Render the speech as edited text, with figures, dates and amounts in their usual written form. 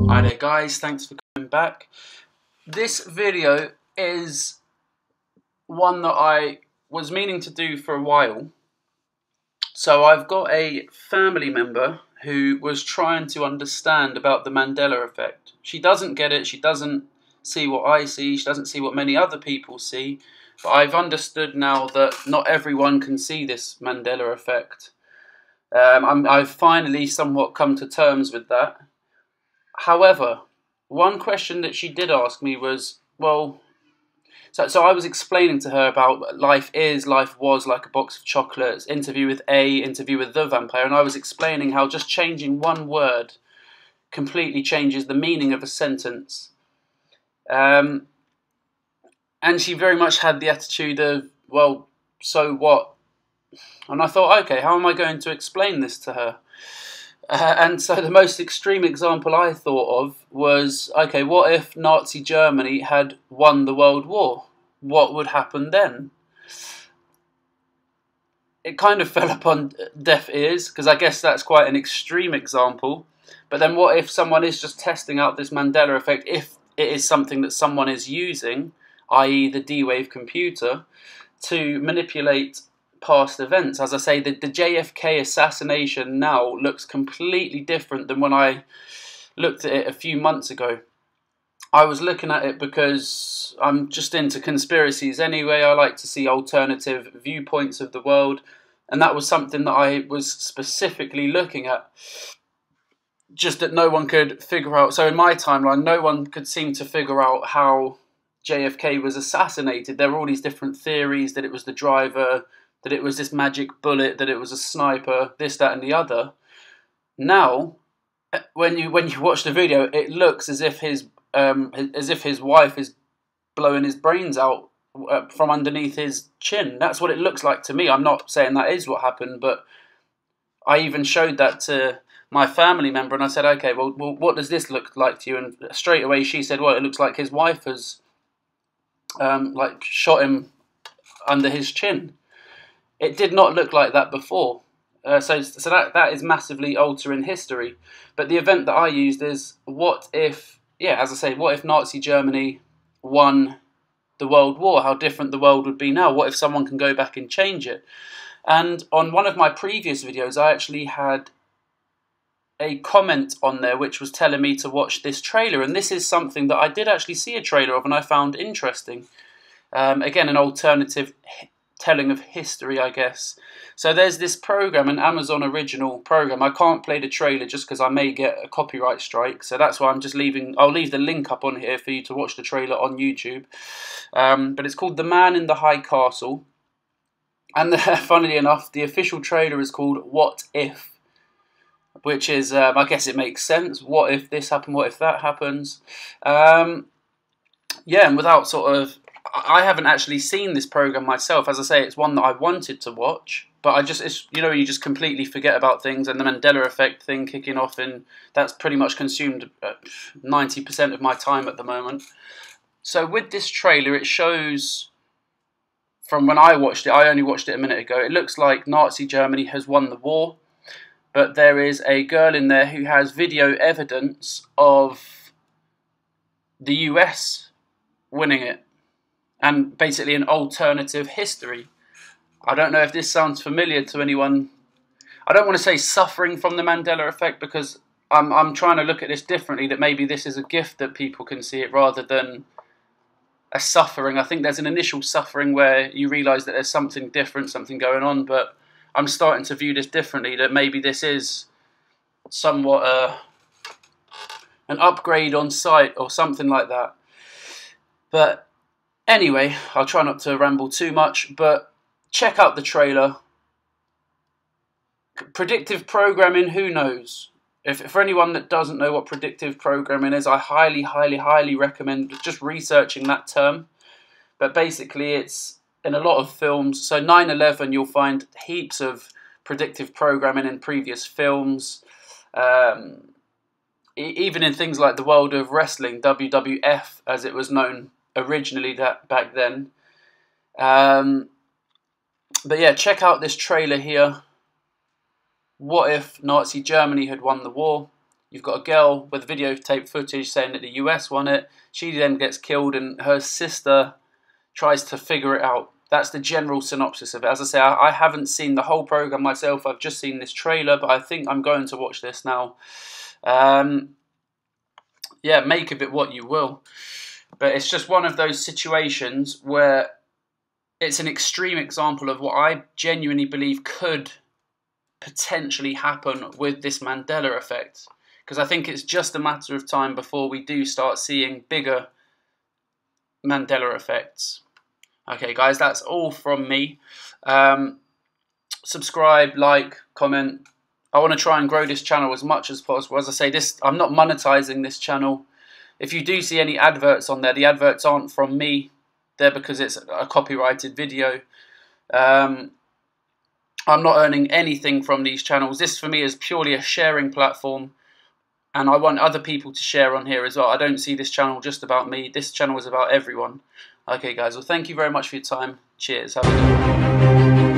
Hi there guys, thanks for coming back. This video is one that I was meaning to do for a while. So I've got a family member who was trying to understand about the Mandela effect. She doesn't get it, she doesn't see what I see, she doesn't see what many other people see, but I've understood now that not everyone can see this Mandela effect. I've finally somewhat come to terms with that. However, one question that she did ask me was, well, so I was explaining to her about life was like a box of chocolates, interview with the vampire, and I was explaining how just changing one word completely changes the meaning of a sentence. And she very much had the attitude of, well, so what? And I thought, okay, how am I going to explain this to her? And so the most extreme example I thought of was, okay, what if Nazi Germany had won the World War? What would happen then? It kind of fell upon deaf ears, because I guess that's quite an extreme example. But then what if someone is just testing out this Mandela effect, if it is something that someone is using, i.e. the D-Wave computer, to manipulate past events? As I say, the JFK assassination now looks completely different than when I looked at it a few months ago. I was looking at it because I'm just into conspiracies anyway. I like to see alternative viewpoints of the world, and that was something that I was specifically looking at. Just that no one could figure out. So in my timeline, no one could seem to figure out how JFK was assassinated. There were all these different theories, that it was the driver, that it was this magic bullet, that it was a sniper, this, that, and the other. Now, when you watch the video, it looks as if his wife is blowing his brains out from underneath his chin. That's what it looks like to me. I'm not saying that is what happened, but I even showed that to my family member, and I said, okay, well, what does this look like to you? And straight away she said, well, it looks like his wife has shot him under his chin. It did not look like that before. So that is massively altering history. But the event that I used is, what if, as I say, what if Nazi Germany won the World War? How different the world would be now? What if someone can go back and change it? And on one of my previous videos, I actually had a comment on there which was telling me to watch this trailer. And this is something that I did actually see a trailer of and I found interesting. Again, an alternative telling of history, I guess. So there's this program, an Amazon original program. I can't play the trailer just because I may get a copyright strike, so that's why I'm just I'll leave the link up on here for you to watch the trailer on YouTube. But it's called The Man in the High Castle, and funnily enough, the official trailer is called What If, which is, I guess it makes sense. What if this happened? What if that happens? And without I haven't actually seen this program myself. As I say, it's one that I wanted to watch, but you just completely forget about things, and the Mandela effect thing kicking off, and that's pretty much consumed 90% of my time at the moment. So with this trailer, it shows, from when I watched it, I only watched it a minute ago, it looks like Nazi Germany has won the war, but there is a girl in there who has video evidence of the US winning it. And basically an alternative history. I don't know if this sounds familiar to anyone. I don't want to say suffering from the Mandela effect, because I'm trying to look at this differently, that maybe this is a gift that people can see it rather than a suffering. I think there's an initial suffering where you realise that there's something different, something going on, but I'm starting to view this differently, that maybe this is somewhat an upgrade on site or something like that. But anyway, I'll try not to ramble too much, but check out the trailer. Predictive programming, who knows? For anyone that doesn't know what predictive programming is, I highly, highly, highly recommend just researching that term. But basically, it's in a lot of films. So 9/11, you'll find heaps of predictive programming in previous films. Even in things like the world of wrestling, WWF, as it was known originally back then. But yeah, check out this trailer here. What if Nazi Germany had won the war? You've got a girl with videotape footage saying that the US won it. She then gets killed and her sister tries to figure it out. That's the general synopsis of it. As I say, I haven't seen the whole program myself. I've just seen this trailer, but I think I'm going to watch this now. Yeah, make of it what you will. But it's just one of those situations where it's an extreme example of what I genuinely believe could potentially happen with this Mandela effect. Because I think it's just a matter of time before we do start seeing bigger Mandela effects. Okay, guys, that's all from me. Subscribe, like, comment. I want to try and grow this channel as much as possible. As I say, I'm not monetizing this channel. If you do see any adverts on there, the adverts aren't from me. They're because it's a copyrighted video. I'm not earning anything from these channels. This for me is purely a sharing platform. And I want other people to share on here as well. I don't see this channel just about me. This channel is about everyone. Okay, guys. Well, thank you very much for your time. Cheers. Have a good one.